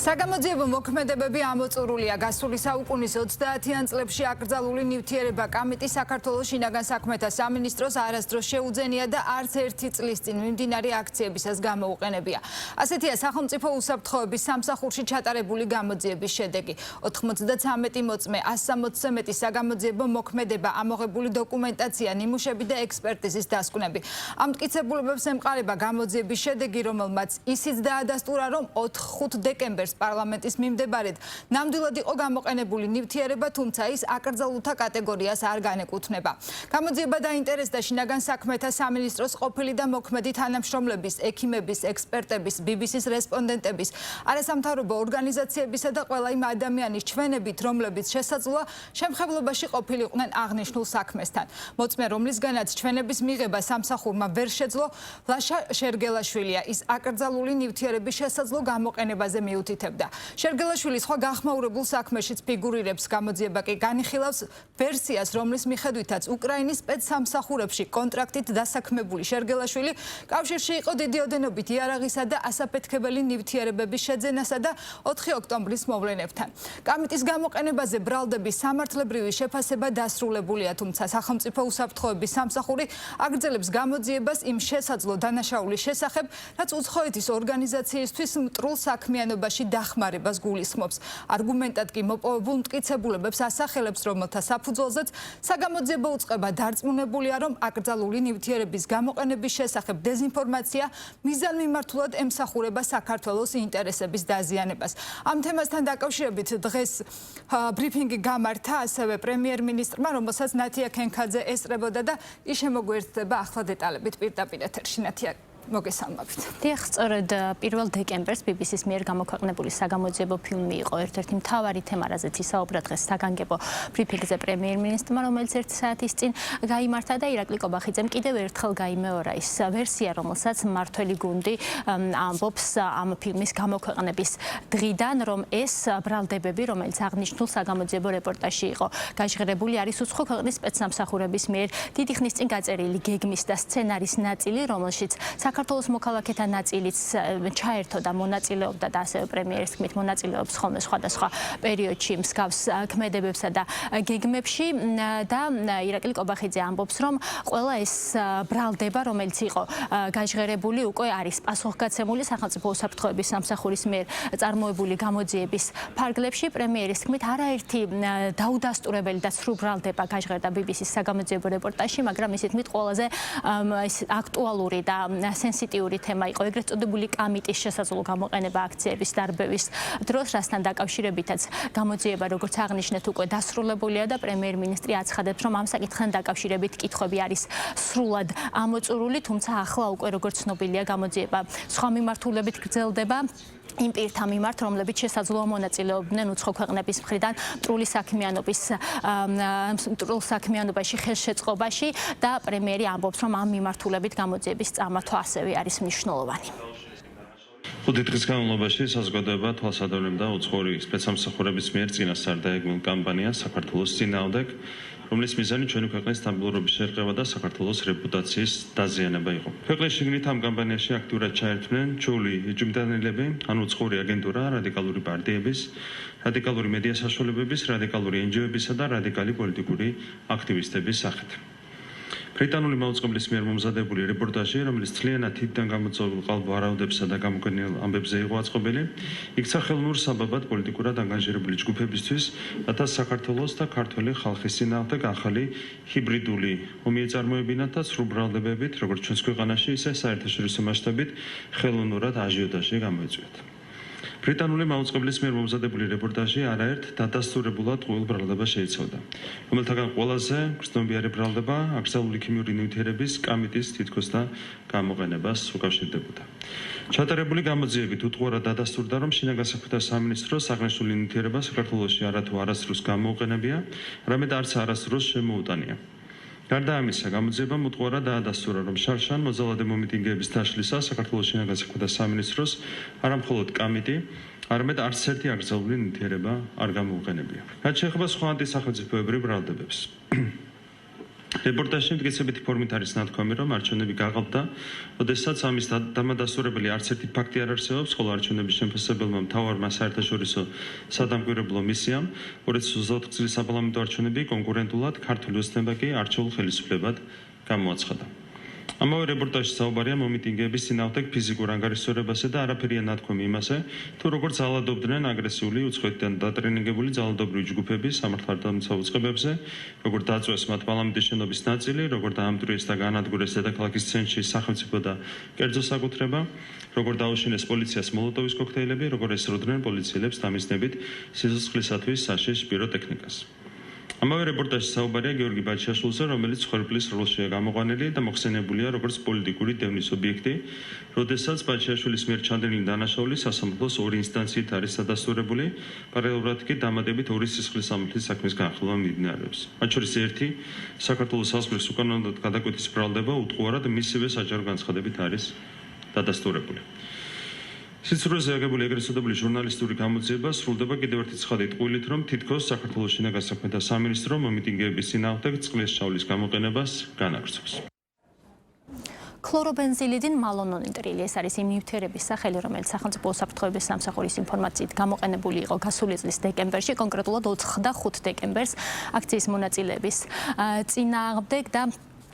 საგამოძიებო მოქმედებები ამოწურულია. გასული საუკუნის 30-იან წლებში აკრძალული ნივთიერება კამიტის საქართველოს შინაგან საქმეთა სამინისტროს არასდროს შეუძენია და არც ერთი წლის წინ მიმდინარე აქციებისას გამოუყენებია. ასეთია სახელმწიფო უსაფრთხოების სამსახურში ჩატარებული გამოძიების შედეგი. 93 მოწმე, 160-ზე მეტი საგამოძიებო მოქმედება, ამოღებული დოკუმენტაცია, ნიმუშები და ექსპერტიზის დასკვნები. ამ მტკიცებულებებს ემყარება გამოძიების შედეგი, რომელმაც ისიც დაადასტურა, რომ 4 დეკემბერს პარლამენტის მიმდებარედ ნამდვილად იყო გამოყენებული ნივთიერება, თუმცა ის აკრძალულთა კატეგორიას არ განეკუთვნება. გამოძიება დაინტერესდა შინაგან საქმეთა სამინისტროს ყოფილი და მოქმედი თანამშრომლების, ექიმების, ექსპერტების, BBC-ს რესპონდენტების, არასამთავრობო ორგანიზაციებისა და ყველა იმ ადამიანის ჩვენებით, რომლებიც შესაძლოა შემხებლობაში ყოფილიყვნენ აღნიშნულ საქმესთან. მოწმე, რომლისგანაც ჩვენების მიღება სამსახურმა ვერ შეძლო, ლაშა შერგელაშვილია. ის აკრძალული ნივთიერების შესაძლო გამოყენებაზე მიუთითებდა. შერგელაშვილი სხვა გახმაურებულ საქმეშიც ფიგურირებს. გამოძიება კი განიხილავს ვერსიას, რომლის მიხედვითაც უკრაინის სპეცსამსახურებში კონტრაქტით დასაქმებული შერგელაშვილი კავშირში იყო დიდი ოდენობით იარაღისა და ასაფეთქებელი ნივთიერებების შეძენასა და 4 ოქტომბრის მოვლენებთან. კამიტის გამოყენებაზე ბრალდების სამართლებრივი შეფასება დასრულებულია, თუმცა სახელმწიფო უსაფრთხოების სამსახური აგრძელებს გამოძიებას იმ შესაძლო დანაშაულის შესახებ, რაც უცხოეთის ორგანიზაციისთვის მტრულ საქმიანობაში დახმარებას გულისხმობს. არგუმენტად კი მოპოვებულ მტკიცებულებებს ასახელებს, რომელთა საფუძველზეც საგამოძიებო უწყება დარწმუნებულია, რომ აკრძალული ნივთიერების გამოყენების შესახებ დეზინფორმაცია მიზანმიმართულად ემსახურება საქართველოს ინტერესების დაზიანებას. ამ თემასთან დაკავშირებით დღეს ბრიფინგი გამართა ასევე პრემიერ-მინისტრმა, რომელსაც ნათია ქენქაძე ესწრებოდა და ის შემოგვიერთდება ახლა დეტალებით პირდაპირ ეთერში. ნათია, მოგესალმებით. დიახ, სწორედ 1 დეკემბერს BBC-ს მიერ გამოქვეყნებული საგამოძიებო ფილმი იყო ერთ-ერთი მთავარი თემა, რაზეც ისაუბრა დღეს საგანგებო ბრიფინგზე პრემიერ-მინისტრმა, რომელიც 1 საათის წინ გაიმართა და ირაკლი კობახიძემ კიდევ ერთხელ გაიმეორა ის ვერსია, რომელსაც მმართველი გუნდი ამბობს ამ ფილმის გამოქვეყნების დღიდან, რომ ეს ბრალდებები, რომელიც აღნიშნულ საგამოძიებო რეპორტაჟში იყო გაჟღერებული, არის უცხო ქვეყნის სპეცსამსახურების მიერ დიდი ხნის წინ გაწერილი გეგმის და სცენარის ნაწილი, რომელშიც საქართველოს მოქალაქეთა ნაწილიც ჩაერთო და მონაწილეობდა და ასევე პრემიერის თქმით მონაწილეობს ხოლმე სხვადასხვა პერიოდში მსგავს ქმედებებსა და გეგმებში და ირაკლი კობახიძე ამბობს, რომ ყველა ეს ბრალდება, რომელიც იყო გაჟღერებული, უკვე არის პასუხგაცემული სახელმწიფო უსაფრთხოების სამსახურის მიერ წარმოებული გამოძიების ფარგლებში. პრემიერის თქმით არაერთი დაუდასტურებელი და სრულ ბრალდება გაჟღერდა BBC-ს საგამოძიებო რეპორტაჟში, მაგრამ ისე თქმით ყველაზე აქტუალური და სენსიტიური თემა იყო ეგრეთ წოდებული კამიტის შესაძლო გამოყენება აქციების დარბევის დროს, რასთან დაკავშირებითაც გამოძიება, როგორც აღნიშნეთ, უკვე დასრულებულია და პრემიერ-მინისტრი აცხადებს, რომ ამ საკითხთან დაკავშირებით კითხვები არის სრულად ამოწურული, თუმცა ახლა უკვე როგორც ცნობილია გამოძიება სხვა მიმართულებით გრძელდება იმ პირთა მიმართ, რომლებიც შესაძლოა მონაწილეობდნენ უცხო ქვეყნების მხრიდან მტრულ საქმიანობაში, ხელშეწყობაში და პრემიერი ამბობს, რომ ამ მიმართულებით გამოძიების წარმართვა ასევე არის მნიშვნელოვანი. 5 დღის განმავლობაში საზოგადოება თვალსაჩინო უცხოური სპეცსამსახურების მიერ წინასწარ დაეგმულ კამპანიას საქართველოს წინააღმდეგ, რომლის მიზანი ჩვენი ქვეყნის სტაბილურობის შერყევა და საქართველოს რეპუტაციის დაზიანება იყო. ქვეყნის შიგნით ამ კამპანიაში აქტიურად ჩაერთვნენ ჩვეული ეჭვმიტანილები, ანუ უცხოური აგენტურა, რადიკალური პარტიების, რადიკალური მედია საშუალებების, რადიკალური NGO-ებისა და რადიკალი პოლიტიკური აქტივისტების სახით. ბრიტანული მაუწყებლის მიერ მომზადებული რეპორტაჟი, რომელიც ძალიანად თითიდან გამოწვეულ ყალბ ვარაუდებსა და გამოყენებულ ამბებზე იყო აწყობილი, იქცა ხელოვნურ საბაბად პოლიტიკურად ანგაჟირებული ჯგუფებისთვის, რათა საქართველოს და ქართველი ხალხის წინააღმდეგ ახალი ჰიბრიდული ომი ეწარმოებინათ და სრულ ბრალდებებით, როგორც ჩვენს ქვეყანაში, ისე საერთაშორისო მასშტაბით ხელოვნურად აჟიოტაჟი გამოიწვიათ. ბრიტანული მაუწყებლის მიერ მომზადებული რეპორტაჟი არაერთ დადასტურებულად ყოველ ბრალდებას შეიცავდა, რომელთაგან ყველაზე გრძნობიარე ბრალდება აკრძალული ქიმიური ნივთიერების კამიტის თითქოს და გამოყენებას უკავშირდებოდა. ჩატარებული გამოძიებით უტყუარად დადასტურდა, რომ შინაგან საქმეთა სამინისტროს აღნიშნული ნივთიერება საქართველოში არათუ არასდროს გამოუყენებია, არამედ არც არასდროს შემოუტანია. გარდა ამისა, გამოძიებამ უტყუარად დაადასტურა, რომ შარშან მოძალადე მომიტინგეების დაშლისას საქართველოს შინაგან საქმეთა სამინისტროს არამხოლოდ კამიტი, არამედ არც ერთი აკრძალული ნივთიერება არ გამოუყენებია. რაც შეეხება სხვა ანტისახელმწიფოებრივ ბრალდებებს. რეპორტაჟში მტკიცებითი ფორმით არის ნათქვამი, რომ არჩევნები გაღალდა, როდესაც ამის დამადასტურებელი არც ერთი ფაქტი არ არსებობს, ხოლო არჩევნების შემფასებელმა მთავარმა საერთაშორისო სადამკვირვებლო მისიამ 2024 წლის საპარლამენტო არჩევნები კონკურენტულად ქართული ოცნება კი არჩეულ ხელისუფლებად გამოაცხადა. ამავე რეპორტაჟში საუბარია მომიტინგეების წინააღმდეგ ფიზიკურ ანგარიშსწორებასა და არაფერია ნათქვამი იმაზე, თუ როგორც ძალადობდნენ აგრესიული, უცხოეთიდან დატრენინგებული ძალადობრივი ჯგუფები სამართალდამცავ უწყებებზე, როგორ დაწვეს მათ პარლამენტის შენობის ნაწილი, როგორ დაამტვრიეს და გაანადგურეს დედაქალაქის ცენტრში სახელმწიფო და კერძო საკუთრება, როგორ დაუშინეს პოლიციას მოლოტოვის კოქტეილები, როგორ ესროდნენ პოლიციელებს დამიზნებით სიცოცხლისათვის საშიშ პიროტექნიკას. ამავე რეპორტაჟში საუბარია გიორგი ბაჩაშვილზე, რომელიც ხორბლის როლშია გამოყვანილი და მოხსენებულია როგორც პოლიტიკური დევნის ობიექტი, როდესაც ბაჩაშვილის მიერ ჩანდენილი დანაშაული სასამართლოს ორი ინსტანციით არის სადასტურებული, პარალელურად კი დამატებით ორი სისხლის სამართლის საქმის განხილვა მიმდინარეობს. მათ შორის ერთი, საქართველოს საზღვრის უკანონოდ გადაკვეთის ბრალდება უტყუარად მისივე საჯარო განცხადებით არის დადასტურებული. სიცრუეზე აგებული ეგრეთ წოდებული ჟურნალისტური გამოძიება სრულდება კიდევ ერთი ცხადით ყვილით, რომ თითქოს საქართველოს შინაგან საქმეთა სამინისტრო მომიტინგეების წინააღმდეგ წყლის ჩავლის გამოყენებას განაგრძობს. ქლორობენზილიდი მალონონიტრილი ეს არის იმ ნივთიერების სახელი, რომელიც სახელმწიფო უსაფრთხოების სამსახურის ინფორმაციით გამოყენებული იყო გასული წლის დეკემბერში, კონკრეტულად 25 დეკემბერს აქციის მონაწილეების წინააღმდეგ და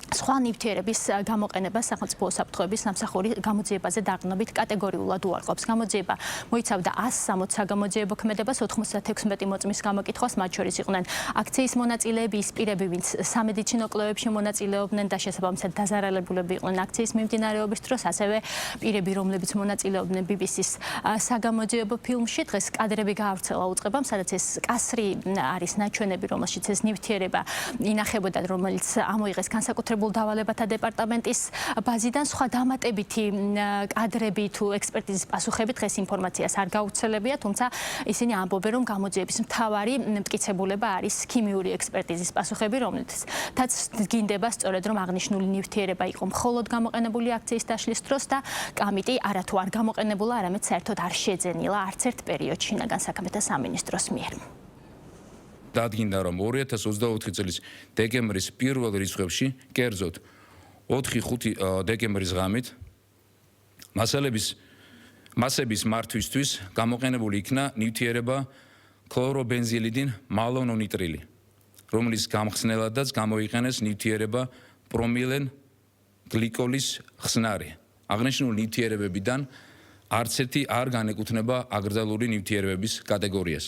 სხვა ნივთიერების გამოყენება სახელმწიფო უსაფრთხოების სამსახური გამოძიებაზე დაყრდნობით კატეგორიულად უარყოფს. გამოძიება მოიცავდა 160 საგამოძიებო ქმედებას 96 მოწმის გამოკითხვას, მათ შორის იყვნენ აქციის მონაწილეები, ის პირები, ვინც სამედიცინო კვლევებში მონაწილეობდნენ და შესაბამისად დაზარალებულები იყვნენ აქციის მიმდინარეობის დროს, ასევე პირები, რომლებიც მონაწილეობდნენ BBC-ს საგამოძიებო ფილმში. დღეს კადრები გაავრცელა უწყებამ, სადაც ეს კასრი არის ნაჩვენები, რომელშიც ეს ნივთიერება ინახებოდა, რომელიც ამოიღეს განსაკუთრებულ დავალებათა დეპარტამენტის ბაზიდან. სხვა დამატებითი კადრები თუ ექსპერტიზის პასუხები დღეს ინფორმაციას არ გაუცელებია, თუმცა ისინი ამბობენ, რომ გამოძიების მთავარი მტკიცებულება არის ქიმიური ექსპერტიზის პასუხები, რომელთაც გინდება სწორედ რომ აღნიშნული ნივთიერება იყო მხოლოდ გამოყენებული აქციის დაშლის დროს და კამიტი არათუ არ გამოყენებულა, არამედ საერთოდ არ შეძენილა არც ერთ პერიოდში შინაგან საქმეთა სამინისტროს მიერ. დადგინდა, რომ 2024 წლის დეკემბრის პირველ რიცხვებში, კერძოდ 4-5 დეკემბრის ღამით მასების მართვისთვის გამოყენებული იქნა ნივთიერება ქლორობენზილიდი მალონონიტრილი, რომლის გამხსნელადაც გამოიყენეს ნივთიერება პრომილენ გლიკოლის ხსნარი. აღნიშნული ნივთიერებებიდან არც ერთი არ განეკუთვნება აკრძალული ნივთიერებების კატეგორიას.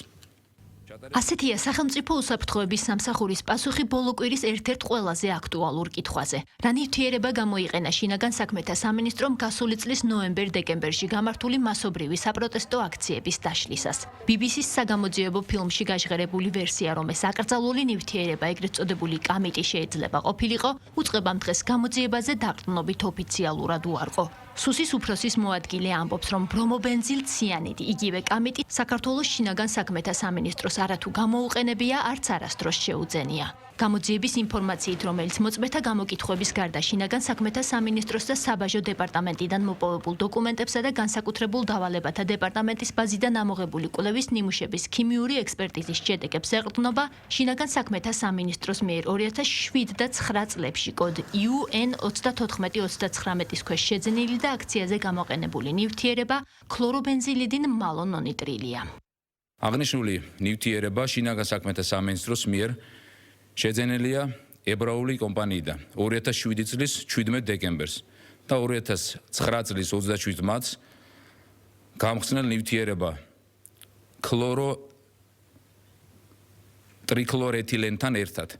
ასეთია სახელმწიფო უსაფრთხოების სამსახურის პასუხი ბოლო კვირის ერთ-ერთ ყველაზე აქტუალურ კითხვაზე. რა ნივთიერება გამოიყენა შინაგან საქმეთა სამინისტრომ გასული წლის ნოემბერ-დეკემბერში გამართული მასობრივი საპროტესტო აქციების დაშლისას. BBC-ს საგამოძიებო ფილმში გაჟღერებული ვერსია, რომ ეს აკრძალული ნივთიერება, ეგრეთ წოდებული კამიტი შეიძლება ყოფილიყო, უწყებამ დღეს გამოძიებაზე დაყრდნობით ოფიციალურად უარყო. სუსის უფროსის მოადგილე ამბობს, რომ ბრომობენზილ ციანიდი, იგივე კამიტი, საქართველოს შინაგან საქმეთა სამინისტროს არათუ გამოუყენებია, არც არასდროს შეუძენია. გამოძიების ინფორმაციით, რომელიც მოწმეთა გამოკითხვების გარდა შინაგან საქმეთა სამინისტროს და საბაჟო დეპარტამენტიდან მოპოვებულ დოკუმენტებსა და განსაკუთრებულ დავალებათა დეპარტამენტის ბაზიდან ამოღებული კვლევის ნიმუშების ქიმიური ექსპერტიზის შედეგებს ეყრდნობა შინაგან საქმეთა სამინისტროს მიერ 2007 და 9 წლებში კოდ UN 3439-ის ქვეშ შეძენილი და აქციაზე გამოყენებული ნივთიერება ქლორობენზილიდი მალონონიტრილია. აღნიშნული ნივთიერება შინაგან საქმეთა სამინისტროს მიერ შეძენილია ებრაული კომპანიიდან 2007 წლის 17 დეკემბერს და 2009 წლის 27 მარტს გამხსნელ ნივთიერება ტრიქლორეთილენთან ერთად.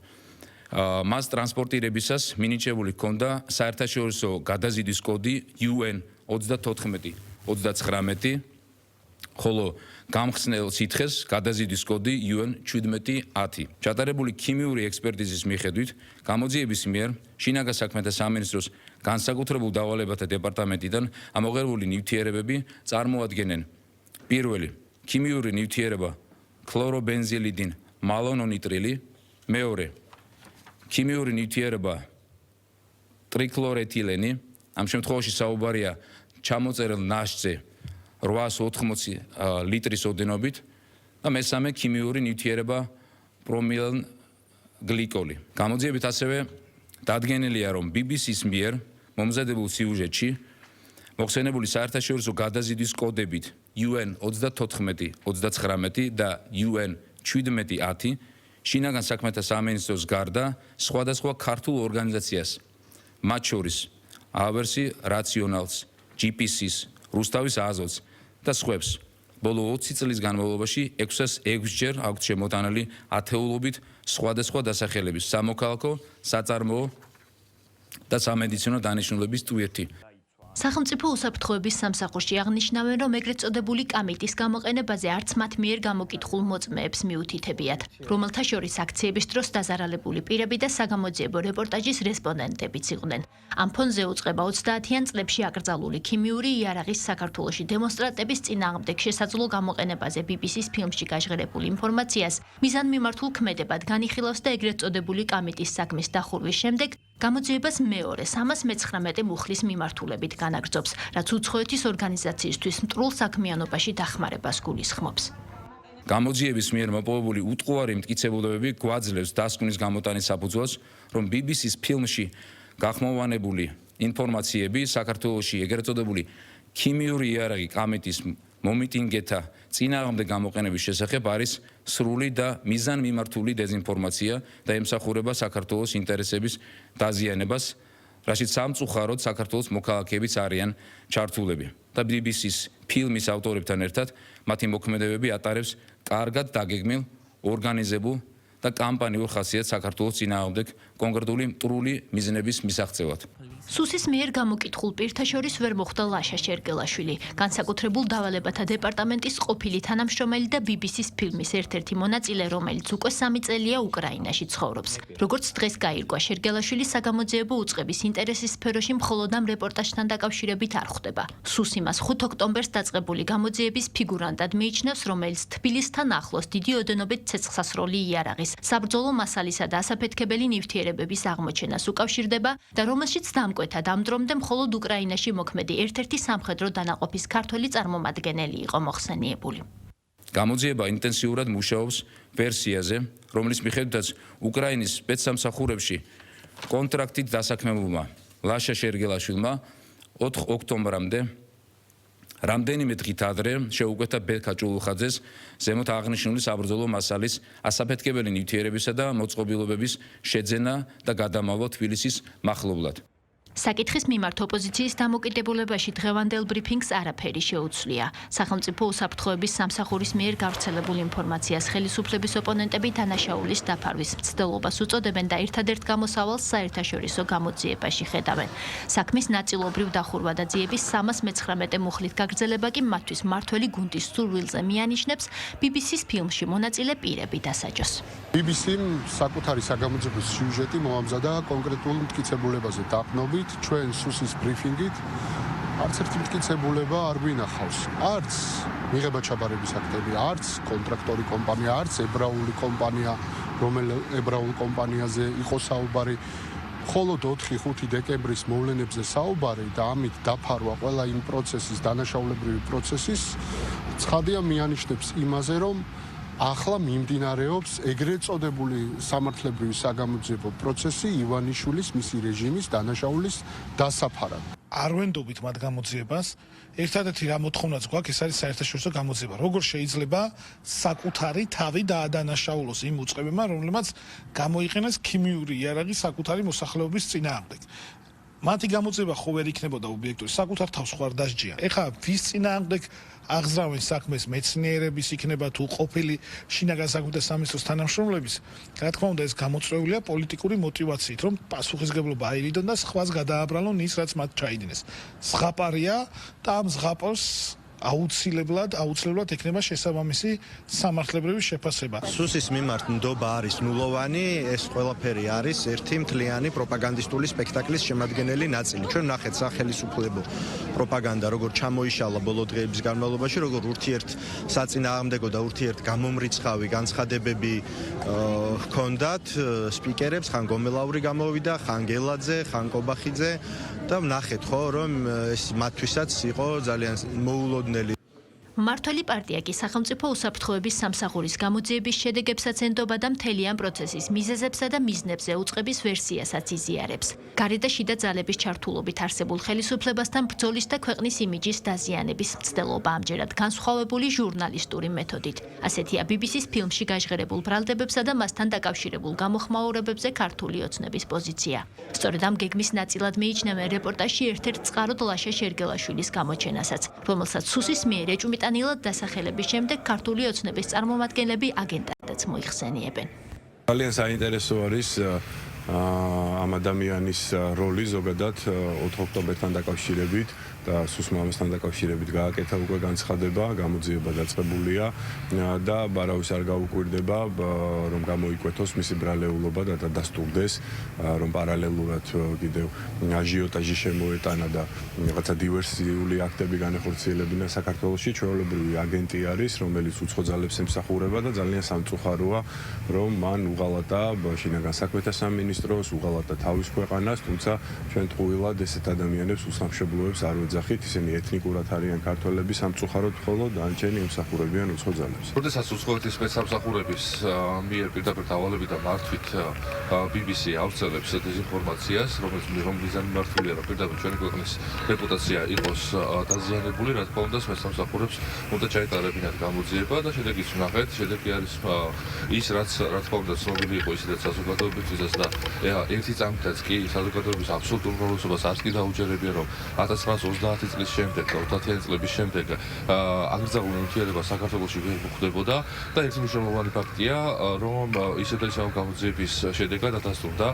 მას ტრანსპორტირებისას მინიჭებული ჰქონდა საერთაშორისო გადაზიდის კოდი UN 3439, ხოლო გამხსნელ სითხეს გადაზიდის კოდი UN 1710. ჩატარებული ქიმიური ექსპერტიზის მიხედვით, გამოძიების მიერ შინაგან საქმეთა სამინისტროს განსაკუთრებულ დავალებათა დეპარტამენტიდან ამოღებული ნივთიერებები წარმოადგენენ: პირველი, ქიმიური ნივთიერება ქლორობენზილიდი მალონონიტრილი, მეორე, ქიმიური ნივთიერება ტრიქლორეთილენი, ამ შემთხვევაში საუბარია ჩამოწერილ ნაშთზე 880 ლიტრის ოდენობით და მესამე ქიმიური ნივთიერება პრომილენ გლიკოლი. გამოძიებით ასევე დადგენილია, რომ BBC-ს მიერ მომზადებულ სიუჟეტში მოხსენებული საერთაშორისო გადაზიდვის კოდებით UN 34-39 და UN 1710 შინაგან საქმეთა სამინისტროს გარდა სხვადასხვა ქართულ ორგანიზაციას, მათ შორის ავერსი რაციონალს, GPC-ს, რუსთავის აზოტს და სხვებს ბოლო 20 წლის განმავლობაში 606-ჯერ აქვთ შემოტანილი ათეულობით სხვადასხვა დასახელების სამოქალაქო, საწარმოო და სამედიცინო დანიშნულების ტვირთი. სახელმწიფო უსაფრთხოების სამსახურში აღნიშნავენ, რომ ეგრეთ წოდებული კამიტის გამოყენებაზე არც მათ მიერ გამოკითხულ მოწმეებს მიუთითებიათ, რომელთა შორის აქციების დროს დაზარალებული პირები და საგამოძიებო რეპორტაჟის რესპონდენტებიც იყვნენ. ამ ფონზე უწყება 30-იან წლებში აკრძალული ქიმიური იარაღის საქართველოში დემონსტრანტების წინააღმდეგ შესაძლო გამოყენებაზე BBC-ს ფილმში გაჟღერებულ ინფორმაციას მიზანმიმართულ ქმედებად განიხილავს და ეგრეთ წოდებული კამიტის საქმის დახურვის შემდეგ გამოძიებას მეორე 319 მუხლის მიმართულებით განაგრძობს, რაც უცხოეთის ორგანიზაციისთვის მტრულ საქმიანობაში დახმარებას გულისხმობს. გამოძიების მიერ მოპოვებული უტყუარი მტკიცებულებები გვაძლევს დასკვნის გამოტანის საფუძველს, რომ BBC-ს ფილმში გახმოვანებული ინფორმაციები საქართველოში ეგრეთ წოდებული ქიმიური იარაღი კამიტის მომიტინგეთა წინააღმდეგ გამოყენების შესახებ არის სრული და მიზანმიმართული დეზინფორმაცია და ემსახურება საქართველოს ინტერესების დაზიანებას, რაშიც სამწუხაროდ საქართველოს მოქალაქეებიც არიან ჩართულები. და BBC-ს ფილმის ავტორებთან ერთად მათი მოქმედებები ატარებს კარგად დაგეგმილ, ორგანიზებულ და კამპანიურ ხასიათს საქართველოს წინააღმდეგ კონკრეტული მტრული მიზნების მისაღწევად. სუსის მიერ გამოკითხულ პირთა შორის ვერ მოხვდა ლაშა შერგელაშვილი, განსაკუთრებულ დავალებათა დეპარტამენტის ყოფილი თანამშრომელი და BBC-ს ფილმის ერთ-ერთი მონაწილე, რომელიც უკვე 3 წელია უკრაინაში ცხოვრობს. როგორც დღეს გაირკვა, შერგელაშვილი საგამოძიებო უწყების ინტერესის სფეროში მხოლოდ ამ რეპორტაჟთან დაკავშირებით არ ხვდება. სუსი მას 5 ოქტომბერს დაწყებული გამოძიების ფიგურანტად მიიჩნევს, რომელიც თბილისთან ახლოს დიდი ოდენობით ცეცხლსასროლი იარაღის, საბრძოლო მასალისა და ასაფეთქებელი ნივთიერებების აღმოჩენას უკავშირდება და რომელშიც დამკვეთად ამ დრომდე მხოლოდ უკრაინაში მოქმედი ერთ-ერთი სამხედრო დანაყოფის ქართველი წარმომადგენელი იყო მოხსენიებული. გამოძიება ინტენსიურად მუშაობს ვერსიაზე, რომლის მიხედვითაც უკრაინის სპეცსამსახურებში კონტრაქტით დასაქმებულმა ლაშა შერგელაშვილმა 4 ოქტომბრამდე რამდენიმე დღით ადრე შეუკვეთა ბელქა ჭულუხაძეს ზემოთ აღნიშნული საბრძოლო მასალის ასაფეთქებელი ნივთიერებისა და მოწყობილობების შეძენა და გადამალვა თბილისის მახლობლად. საკითხის მიმართ ოპოზიციის დამოკიდებულებაში დღევანდელ ბრიფინგს არაფერი შეუცვლია. სახელმწიფო უსაფრთხოების სამსახურის მიერ გავრცელებულ ინფორმაციას ხელისუფლების ოპონენტები დანაშაულის დაფარვის მცდელობას უწოდებენ და ერთადერთ გამოსავალს საერთაშორისო გამოძიებაში ხედავენ. საქმის ნაწილობრივ დახურვა და ძიების 319 მუხლით გაგრძელება კი მათთვის მართველი გუნდის სურვილზე მიანიშნებს BBC-ს ფილმში მონაწილე პირები დასაჯოს. BBC-მ საკუთარი საგამოძიებო სიუჟეტი მოამზადა კონკრეტულ მტკიცებულებაზე დაყრდნობით, ჩვენ სუსის ბრიფინგით არც ერთი მტკიცებულება არ გვინახავს. არც მიღება ჩაბარების აქტები, არც კონტრაქტორი კომპანია, არც ებრაული კომპანია, რომელიც ებრაულ კომპანიაზე იყო საუბარი. მხოლოდ 4-5 დეკემბრის მოვლენებზე საუბარი და ამით დაფარვა ყველა იმ პროცესის, დანაშაულებრივი პროცესის ცხადია მიანიშნებს იმაზე, რომ ახლა მიმდინარეობს ეგრეთ წოდებული სამართლებრივი საგამოძიებო პროცესი ივანიშვილის მისი რეჟიმის დანაშაულის დასაფარად. არ ვენდობით მათ გამოძიებას. ერთადერთი რა მოთხოვნაც გვაქვს, ეს არის საერთაშორისო გამოძიება. როგორ შეიძლება საკუთარი თავი დაადანაშაულოს იმ უწყებებმა, რომლებმაც გამოიყენეს ქიმიური იარაღი საკუთარი მოსახლეობის წინააღმდეგ. მათი გამოძიება ხო ვერ იქნებოდა ობიექტური, საკუთარ თავს ხო არ დასჯიან. ეხლა ვის წინააღმდეგ აღზრავენ საქმეს, მეცნიერების იქნება თუ ყოფილი შინაგან საქმეთა სამინისტროს თანამშრომლების, რა თქმა უნდა ეს გამოწვეულია პოლიტიკური мотивაციით, რომ პასუხისგებლობა აირიდონ და სხვას გადააბრალონ ის, რაც მათ ჩაიდინეს. ზღაპარია და ამ ზღაპარს აუცილებლად ექნება შესაბამისი სამართლებრივი შეფასება. სუსის მიმართ ნდობა არის ნულოვანი, ეს ყველაფერი არის ერთი მთლიანი პროპაგანდისტული სპექტაკლის შემადგენელი ნაწილი. ჩვენ ნახეთ სახელმწიფო პროპაგანდა, როგორ ჩამოიშალა ბოლო დღეების განმავლობაში, როგორ ურთიერთ საწინააღმდეგო და ურთიერთ გამომრიცხავი განცხადებები ჰქონდათ სპიკერებს, ხან გომელაური გამოვიდა, ხან გელაძე, ხან კობახიძე და ნახეთ ხო, რომ ეს მათთვისაც იყო ძალიან მოულოდნელი. მმართველი პარტია კი სახელმწიფო უსაფრთხოების სამსახურის გამოძიების შედეგებსაც ენდობა და მთელი ამ პროცესის მიზეზებსა და მიზნებზე უწყების ვერსიასაც იზიარებს. გარე და შიდა ძალების ჩართულობით არსებულ ხელისუფლებასთან ბრძოლის და ქვეყნის იმიჯის დაზიანების მცდელობა ამჯერად განსხვავებული ჟურნალისტური მეთოდით. ასეთია BBC-ს ფილმში გაჟღერებულ ბრალდებებსა და მასთან დაკავშირებულ გამოხმაურებებზე ქართული ოცნების პოზიცია. სწორედ ამ გეგმის ნაწილად მიიჩნევენ რეპორტაჟში ერთ-ერთ წყაროდ ლაშა შერგელაშვილის გამოჩენასაც, რომელსაც სუსის მიერ ეჭვმიტანილად დასახელების შემდეგ ქართული ოცნების წარმომადგენლები აგენტადაც მოიხსენიებენ. ძალიან საინტერესო არის ამ ადამიანის როლი ზოგადად 4 ოქტომბერთან დაკავშირებით და სუსმამასთან დაკავშირებით გააკეთა უკვე განცხადება, გამოძიება დაწყებულია და ბარავის არ გაუკვირდება, რომ გამოიკვეთოს მისი ბრალეულობა და დასტურდეს, რომ პარალელურად კიდევ აჟიოტაჟი შემოეტანა და რაღაცა დივერსიული აქტები განეხორციელებინა საქართველოში. ჩვეულებრივი აგენტი არის, რომელიც უცხო ძალებს ემსახურება და ძალიან სამწუხაროა, რომ მან უღალატა შინაგან საქმეთა სამინისტროს, უღალატა თავის ქვეყანას, თუმცა ჩვენ ტყუილად ესეთ ადამიანებს უსამშობლოებს არ ვეძახით, ისინი ეთნიკურად არიან ქართველები, სამწუხაროდ მხოლოდ დანარჩენი ემსახურებიან უცხო ძალებს. როდესაც უცხოეთის სპეცსამსახურების მიერ პირდაპირ დავალებით და მართვით BBC ავრცელებს დეზინფორმაციას, რომელიც მიზანმიმართულია, რომ პირდაპირ ჩვენი ქვეყნის რეპუტაცია იყოს დაზიანებული, რა თქმა უნდა, სპეცსამსახურებს უნდა ჩაეტარებინათ გამოძიება და შედეგიც ვნახეთ. შედეგი არის ის, რაც რა თქმა უნდა ცნობილი იყო ისედაც საზოგადოებისთვისაც და ერთი წამითაც კი საზოგადოების აბსოლუტურ უმრავლესობას არც კი დაუჯერებია, რომ 1930 წლის შემდეგ და 30 წლების შემდეგ აკრძალული ნივთიერება საქართველოში ვერ მოხდებოდა და ერთი მნიშვნელოვანი ფაქტია, რომ ისეთ ისევ გამოძიების შედეგად დადასტურდა,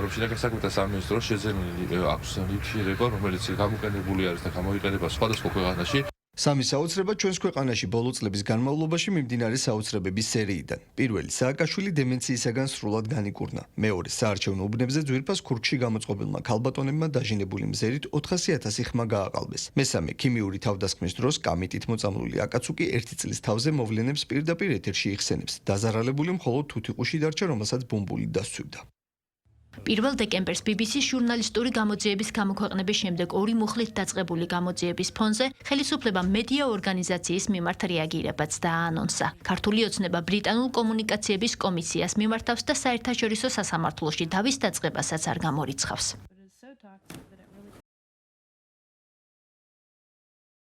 რომ შინაგან საქმეთა სამინისტროს შეძენილი აქვს ნივთიერება, რომელიც გამოყენებული არის და გამოიყენება სხვადასხვა ქვეყანაში. სამი საოცრება ჩვენს ქვეყანაში ბოლო წლების განმავლობაში მიმდინარე საოცრებების სერიიდან. პირველი სააკაშვილი დემენციისაგან სრულად განიკურნა. მეორე საარჩევნო უბნებზე ძვირფას ქურქში გამოწყობილმა ქალბატონებმა დაჟინებული მზერით 400,000 ხმა გააყალბეს. მესამე ქიმიური თავდასხმის დროს კამიტით მოწამლული აკაცუკი 1 წლის თავზე მოვლენებს პირდაპირ ეთერში იხსენებს. დაზარალებული მხოლოდ თუთიყუში დარჩა, რომელსაც ბუმბული დასცვივდა. 1 დეკემბერს BBC-ს ჟურნალისტური გამოძიების გამოქვეყნების შემდეგ 2 მუხლით დაწყებული გამოძიების ფონზე ხელისუფლებამ მედია ორგანიზაციის მიმართ რეაგირებაც დააანონსა. ქართული ოცნება ბრიტანულ კომუნიკაციების კომისიას მიმართავს და საერთაშორისო სასამართლოში დავის დაწყებასაც არ გამორიცხავს.